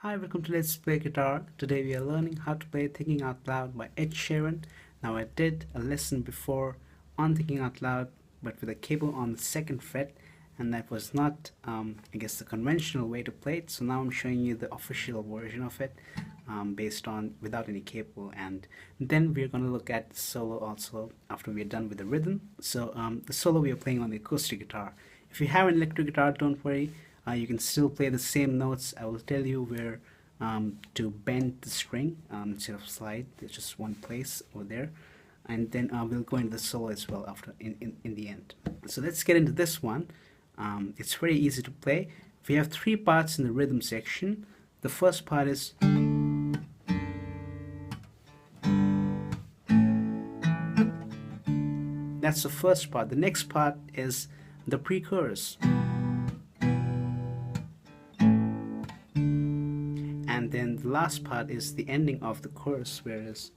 Hi, welcome to Let's Play Guitar. Today we are learning how to play Thinking Out Loud by Sheeran. Now I did a lesson before on Thinking Out Loud but with a cable on the second fret, and that was not I guess the conventional way to play it. So now I'm showing you the official version of it based on without any cable, and then we're going to look at the solo also after we're done with the rhythm. So the solo we are playing on the acoustic guitar. If you have an electric guitar, don't worry. You can still play the same notes. I will tell you where to bend the string instead of slide. There's just one place over there, and then we'll go into the solo as well after in the end. So let's get into this one. It's very easy to play. We have three parts in the rhythm section. The first part is that's the first part. The next part is the pre-chorus. And then the last part is the ending of the chorus, whereas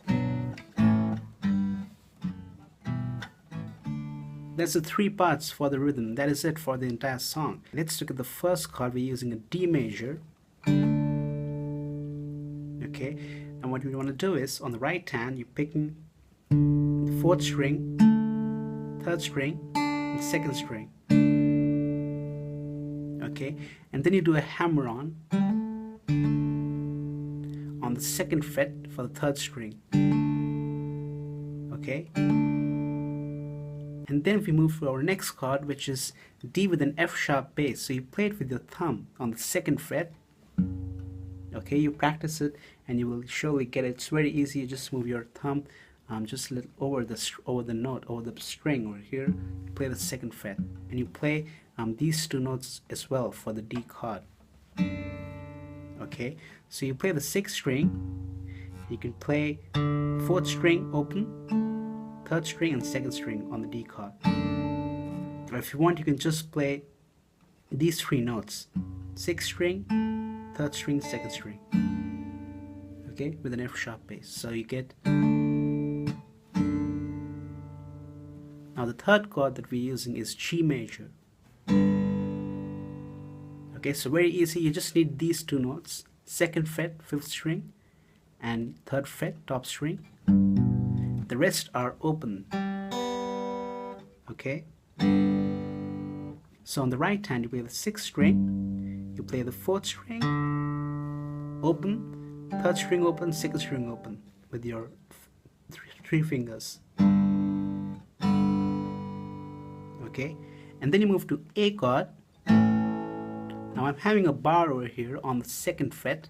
that's the three parts for the rhythm. That is it for the entire song. Let's look at the first chord. We're using a D major. Okay, and what we want to do is on the right hand you're picking the fourth string, third string, and second string. Okay, and then you do a hammer on the second fret for the third string. Okay, and then we move to our next chord, which is D with an F sharp bass. So you play it with your thumb on the second fret. Okay, you practice it and you will surely get it. It's very easy. You just move your thumb just a little over the note, over the string over here. You play the second fret and you play these two notes as well for the D chord. Okay, so you play the sixth string, you can play fourth string open, third string and second string on the D chord. Or if you want, you can just play these three notes: sixth string, third string, second string. Okay, with an F sharp bass. So you get. Now the third chord that we're using is G major. Okay, so very easy. You just need these two notes: second fret, fifth string, and third fret, top string. The rest are open. Okay, so on the right hand you play the sixth string, you play the fourth string open, third string open, second string open with your three fingers. Okay, and then you move to A chord. Now I'm having a bar over here on the second fret.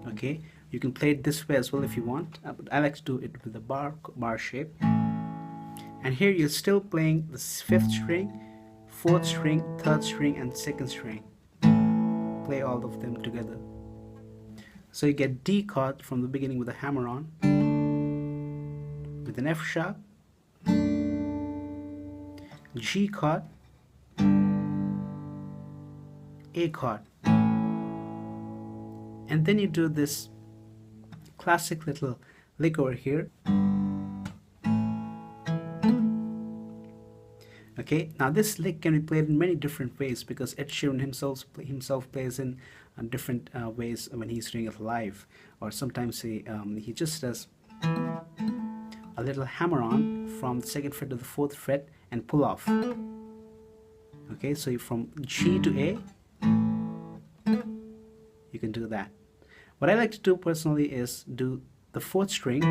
Okay, you can play it this way as well if you want, but I like to do it with the bar shape. And here you're still playing the fifth string, fourth string, third string, and second string. Play all of them together. So you get D chord from the beginning with a hammer on, with an F sharp, G chord, A chord, and then you do this classic little lick over here. Okay, now this lick can be played in many different ways because Sheeran himself plays in different ways when he's doing it live, or sometimes he just does a little hammer on from the second fret to the fourth fret and pull off. Okay, so from G to A, you can do that. What I like to do personally is do the fourth string,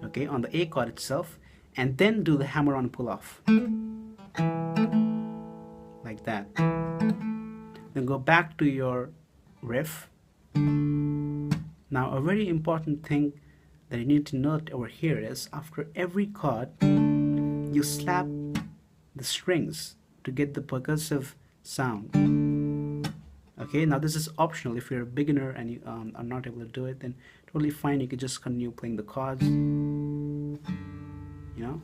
okay, on the A chord itself, and then do the hammer on pull off like that. Then go back to your riff. Now a very important thing that you need to note over here is after every chord you slap the strings to get the percussive sound. Okay, now this is optional. If you're a beginner and you are not able to do it, then totally fine. You can just continue playing the chords, you know.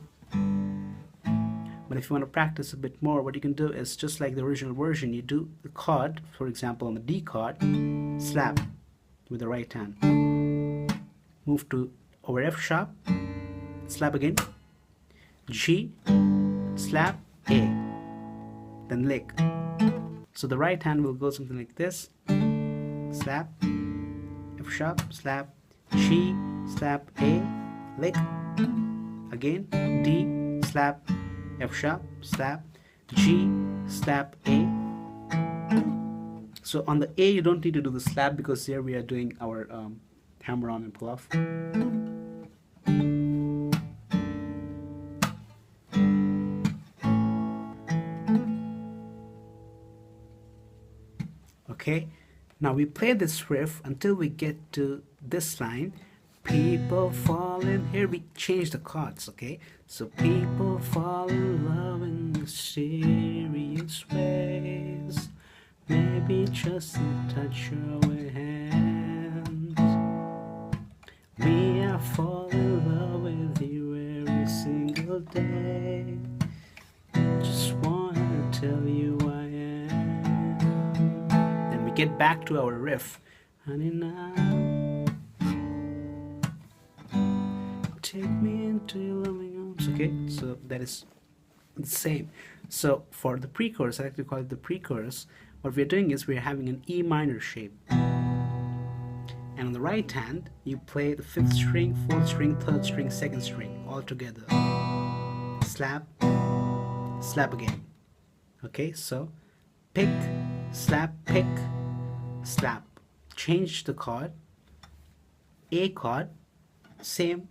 But if you want to practice a bit more, what you can do is just like the original version, you do the chord, for example on the D chord, slap with the right hand, move to over F sharp, slap again, G, slap, A, then lick, So the right hand will go something like this: slap, F sharp, slap, G, slap, A, lick, again, D, slap, F sharp, slap, G, slap, A. So on the A, you don't need to do the slap because here we are doing our hammer on and pull off. Okay, now we play this riff until we get to this line. People fall in, here we change the chords, okay? So people fall in love in mysterious ways, maybe just a touch of a hand. Me, I fall in love with you every single day, just wanna tell you I am. Then we get back to our riff. Honey, now take me into your loving arms. Okay, so that is the same. So for the pre-chorus, I like to call it the pre-chorus, what we're doing is we're having an E minor shape. And on the right hand, you play the 5th string, 4th string, 3rd string, 2nd string, all together. Slap, slap again. Okay, so pick, slap, pick, slap. Change the chord, A chord, same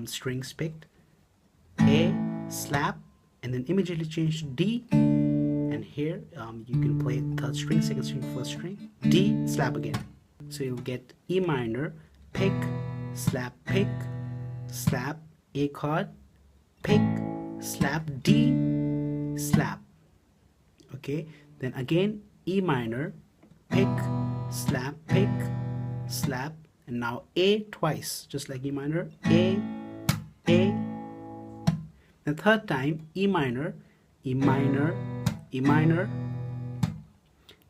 strings picked, A, slap, and then immediately change to D, and here you can play 3rd string, 2nd string, 1st string, D, slap again. So you'll get E minor, pick, slap, A chord, pick, slap, D, slap. Okay, then again E minor, pick, slap, and now A twice, just like E minor, A. The third time E minor, E minor,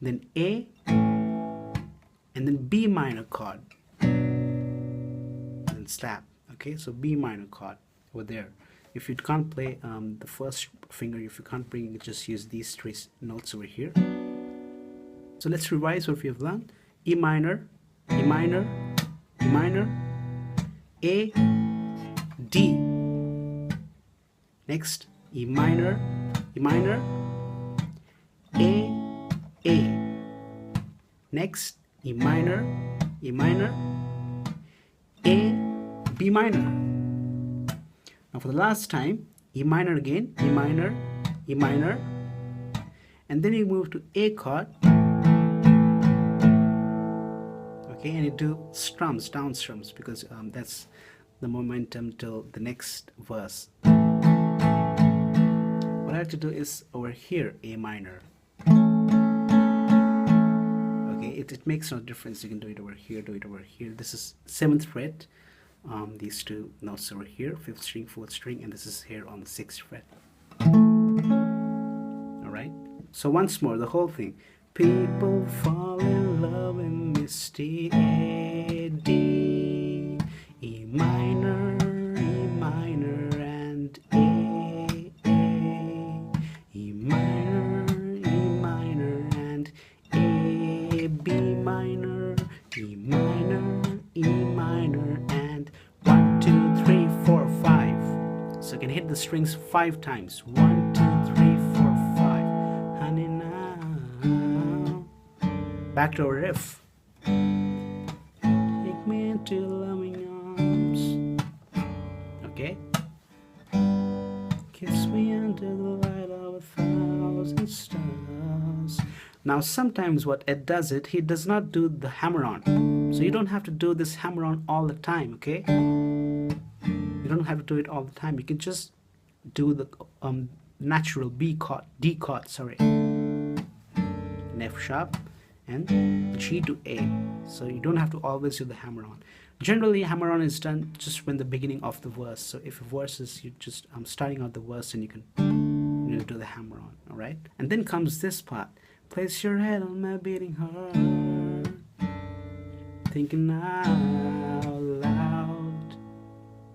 then A, and then B minor chord, and slap. Okay, so B minor chord over there. If you can't play the first finger, if you can't bring it, just use these 3 notes over here. So let's revise what we have learned. E minor, E minor, A, D. Next, E minor, A. Next, E minor, A, B minor. Now for the last time, E minor again, E minor, and then you move to A chord. Okay, and you do strums, down strums, because that's the momentum till the next verse. What I have to do is over here, A minor. Okay, it makes no difference. You can do it over here, do it over here. This is 7th fret. These 2 notes over here, 5th string, 4th string, and this is here on the 6th fret. Alright, so once more, the whole thing. People fall in love in misty A, D, E minor, and A, E minor, and A, B minor, E minor, and 1, 2, 3, 4, 5. So you can hit the strings 5 times. 1, 2, 3, 4, 5. Honey, now. Back to our riff. Take me into your loving arms. Okay. Kiss me under the light of 1,000 stars. Now sometimes what Ed does it, he does not do the hammer on. So you don't have to do this hammer on all the time, okay? You don't have to do it all the time. You can just do the natural D chord, sorry. An F sharp and G to A. So you don't have to always do the hammer on. Generally, hammer on is done just when the beginning of the verse. So if a verse is you just starting out the verse, and you can do the hammer on, all right? And then comes this part. Place your head on my beating heart, thinking out loud.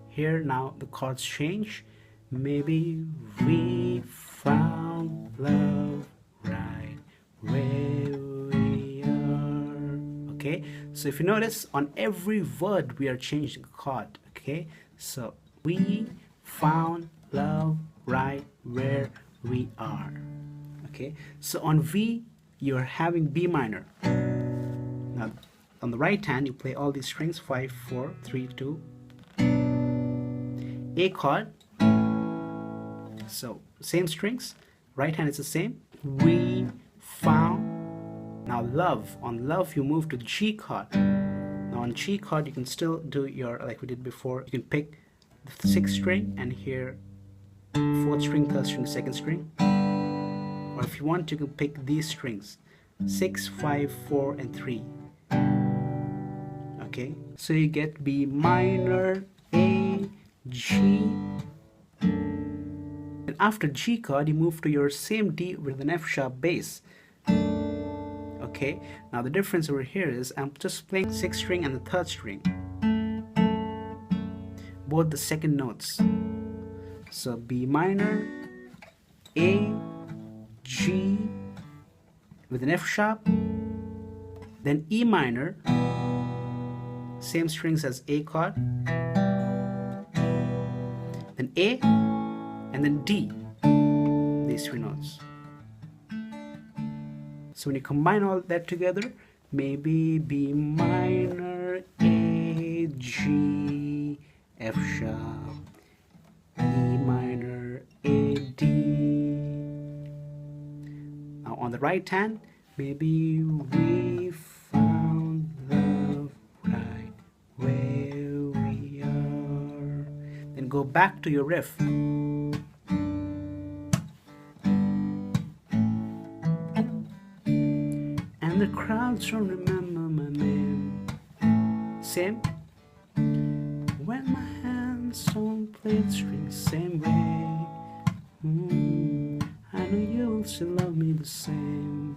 Here now the chords change. Maybe we found love right where Okay, so if you notice, on every word we are changing a chord. Okay, so we found love right where we are. Okay, so on V you're having B minor. Now on the right hand you play all these strings, 5 4 3 2. A chord, so same strings, right hand is the same. We found. Now love, on love you move to G chord. Now on G chord you can still do your, like we did before, you can pick the 6th string and here 4th string, 3rd string, 2nd string, or if you want you can pick these strings, 6 5 4 and 3. Okay, so you get B minor, A, G, and after G chord you move to your same D with an F sharp bass. Okay, now the difference over here is I'm just playing 6th string and the 3rd string, both the second notes. So B minor, A, G with an F sharp, then E minor, same strings as A chord, then A, and then D, these 3 notes. So when you combine all that together, maybe B minor, A, G, F sharp, E minor, A, D. Now on the right hand, maybe we found love right where we are. Then go back to your riff. And the crowds don't remember my name. Same. When my hands don't play the strings same way. I know you'll still love me the same.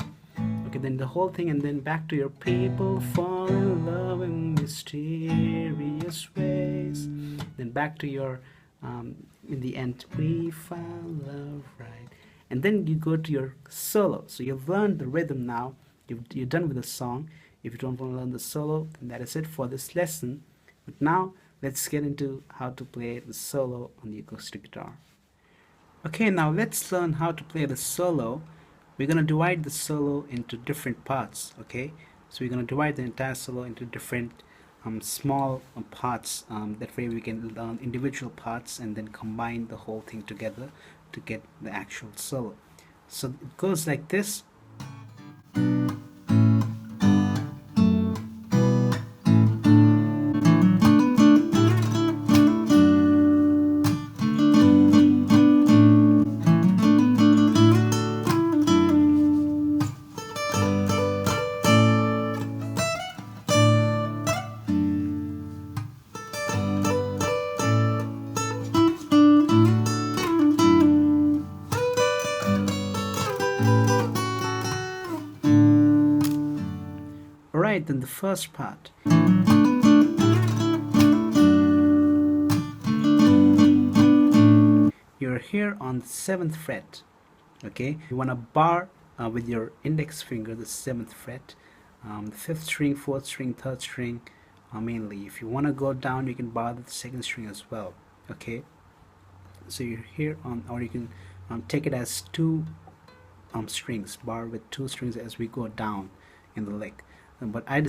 Okay, then the whole thing, and then back to your people fall in love in mysterious ways. Then back to your in the end, we found love right. And then you go to your solo. So you've learned the rhythm now. You're done with the song. If you don't want to learn the solo, then that is it for this lesson. But now let's get into how to play the solo on the acoustic guitar. Okay, now let's learn how to play the solo. We're going to divide the solo into different parts. Okay, so we're going to divide the entire solo into different small parts. That way we can learn individual parts and then combine the whole thing together to get the actual solo. So it goes like this. Alright, then the first part. You're here on the 7th fret. Okay, you want to bar with your index finger the 7th fret, the 5th string, 4th string, 3rd string mainly. If you want to go down, you can bar the 2nd string as well. Okay, so you're here on, or you can take it as 2 strings, bar with 2 strings as we go down in the lick. But I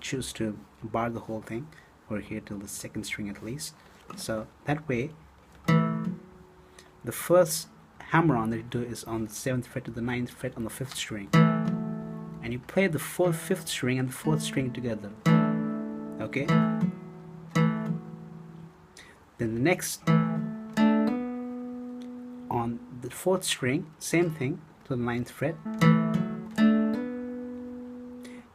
choose to bar the whole thing over here till the 2nd string at least. So that way the first hammer on that you do is on the 7th fret to the 9th fret on the 5th string, and you play the 4th, 5th string and the 4th string together. Okay, then the next on the 4th string, same thing to the 9th fret,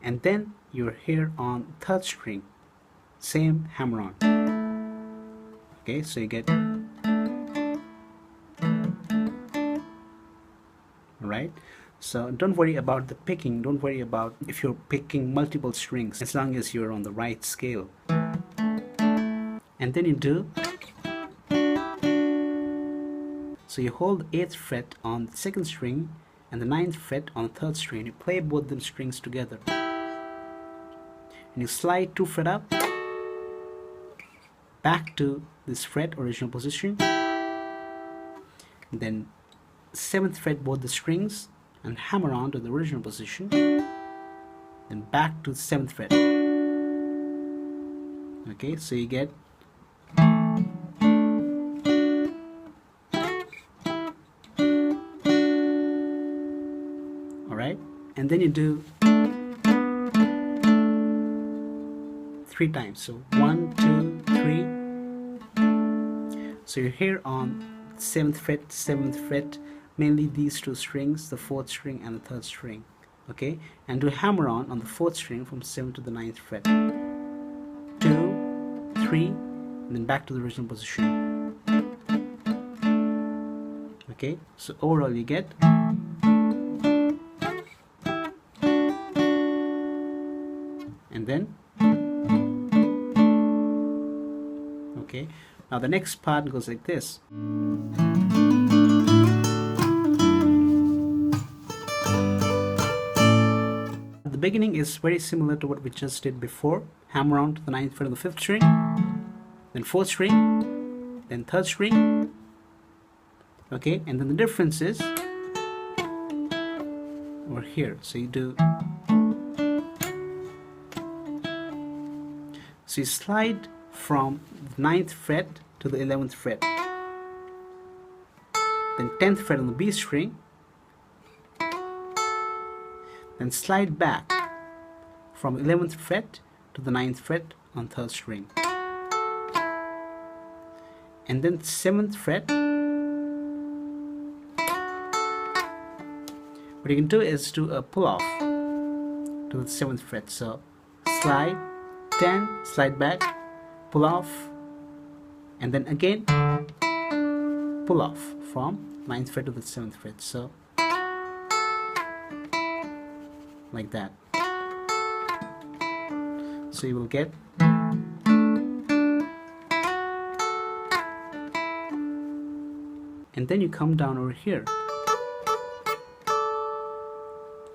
and then you're here on 3rd string, same hammer on. Okay, so you get, right? So don't worry about the picking, don't worry about if you're picking multiple strings, as long as you're on the right scale. And then you do, so you hold the 8th fret on the 2nd string and the 9th fret on the 3rd string. You play both them strings together. and you slide 2 fret up back to this fret original position, then 7th fret both the strings and hammer on to the original position, then back to the 7th fret. Okay, so you get alright, and then you do 3 times, so 1, 2, 3. So you're here on 7th fret, 7th fret, mainly these 2 strings, the 4th string and the 3rd string. Okay, and do a hammer on the 4th string from 7th to the 9th fret. 2, 3, and then back to the original position. Okay, so overall you get and then okay, now the next part goes like this. The beginning is very similar to what we just did before. Hammer on to the 9th fret of the 5th string, then 4th string, then 3rd string. Okay, and then the difference is over here. So you do, so you slide from the 9th fret to the 11th fret, then 10th fret on the B string, then slide back from 11th fret to the 9th fret on 3rd string, and then 7th fret. What you can do is do a pull off to the 7th fret. So slide 10, slide back, pull off, and then again pull off from 9th fret to the 7th fret. So like that. So you will get and then you come down over here.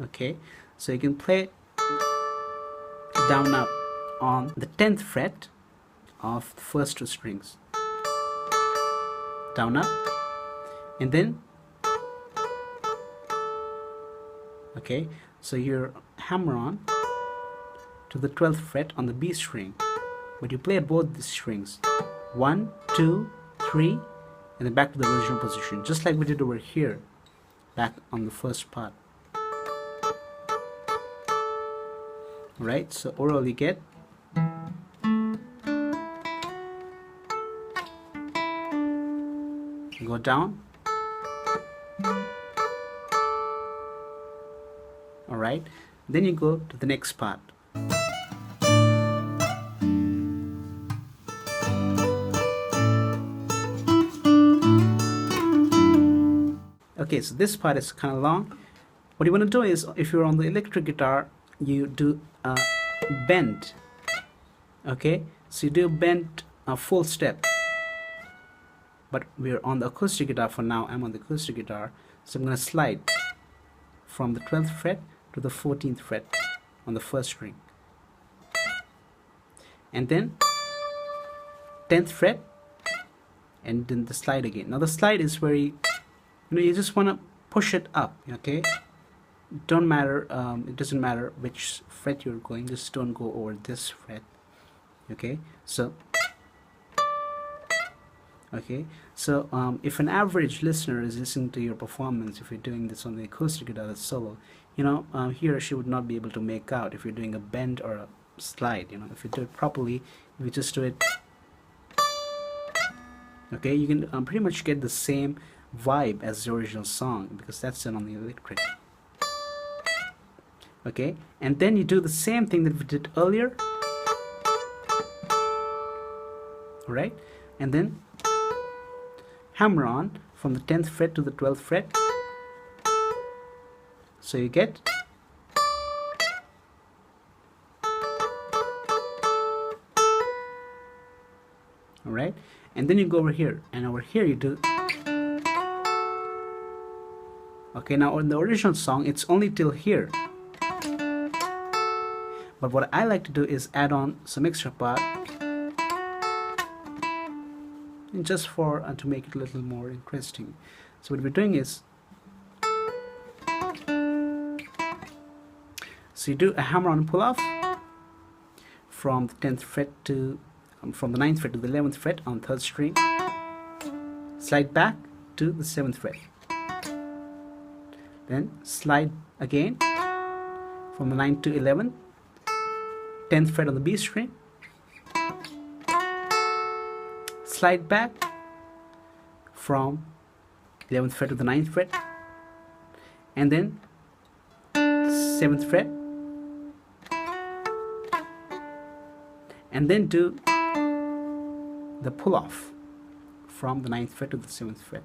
Okay, so you can play down up on the 10th fret of the first 2 strings, down up, and then okay, so you hammer on to the 12th fret on the B string, but you play both these strings, 1, 2, 3, and then back to the original position, just like we did over here back on the first part. Right, so overall you get go down. Alright, then you go to the next part. Okay, so this part is kind of long. What you want to do is, if you're on the electric guitar, you do a bend. Okay, so you do a bend, a full step. But we're on the acoustic guitar for now. I'm on the acoustic guitar, so I'm going to slide from the 12th fret to the 14th fret on the first string, and then 10th fret, and then the slide again. Now the slide is very, you just want to push it up. Okay, don't matter, it doesn't matter which fret you're going, just don't go over this fret. Okay, so if an average listener is listening to your performance, if you're doing this on the acoustic guitar, the solo, he or she would not be able to make out if you're doing a bend or a slide. If you do it properly, if you just do it, okay, you can pretty much get the same vibe as the original song, because that's done on the electric. Okay, and then you do the same thing that we did earlier. Alright, and then hammer on from the 10th fret to the 12th fret, so you get alright, and then you go over here, and over here you do. Okay, now on the original song it's only till here, But what I like to do is add on some extra part, and just for to make it a little more interesting. So what we're doing is, so you do a hammer on pull off from the 10th fret to from the 9th fret to the 11th fret on 3rd string, slide back to the 7th fret, then slide again from the 9th to 11th, 10th fret on the B string, slide back from 11th fret to the 9th fret, and then 7th fret, and then do the pull off from the 9th fret to the 7th fret.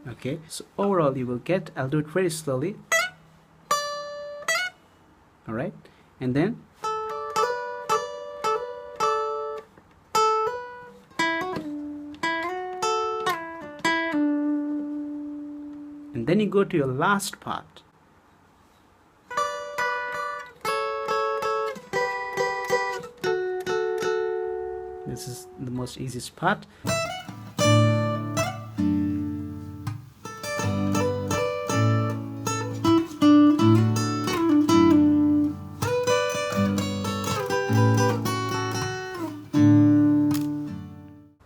Okay, so overall you will get, I'll do it very slowly. Alright, and then you go to your last part. This is the most easiest part.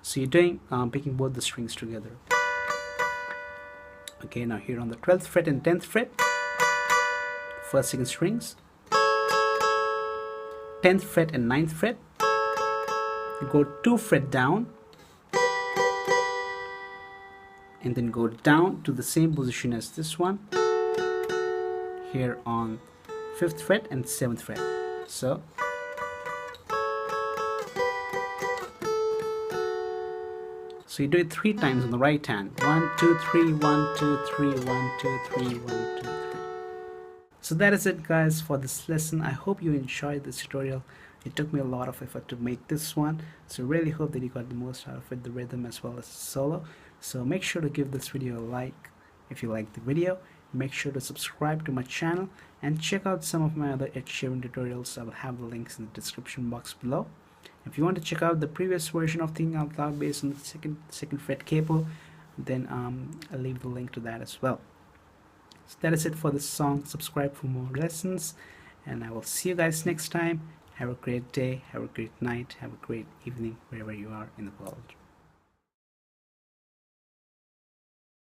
So you're doing picking both the strings together. Okay, now here on the 12th fret and 10th fret, first, second strings, 10th fret and 9th fret, you go 2 fret down, and then go down to the same position as this one, here on 5th fret and 7th fret. So you do it 3 times on the right hand. 1, 2, 3, 1, 2, 3, 1, 2, 3, 1, 2, 3. So that is it, guys, for this lesson. I hope you enjoyed this tutorial. It took me a lot of effort to make this one, so really hope that you got the most out of it, the rhythm as well as the solo. So make sure to give this video a like if you like the video. Make sure to subscribe to my channel and check out some of my other Ed Sheeran tutorials. I will have the links in the description box below. If you want to check out the previous version of Thinking Out Loud based on the second fret capo, then I'll leave the link to that as well. So that is it for this song. Subscribe for more lessons, and I will see you guys next time. Have a great day, have a great night, have a great evening wherever you are in the world.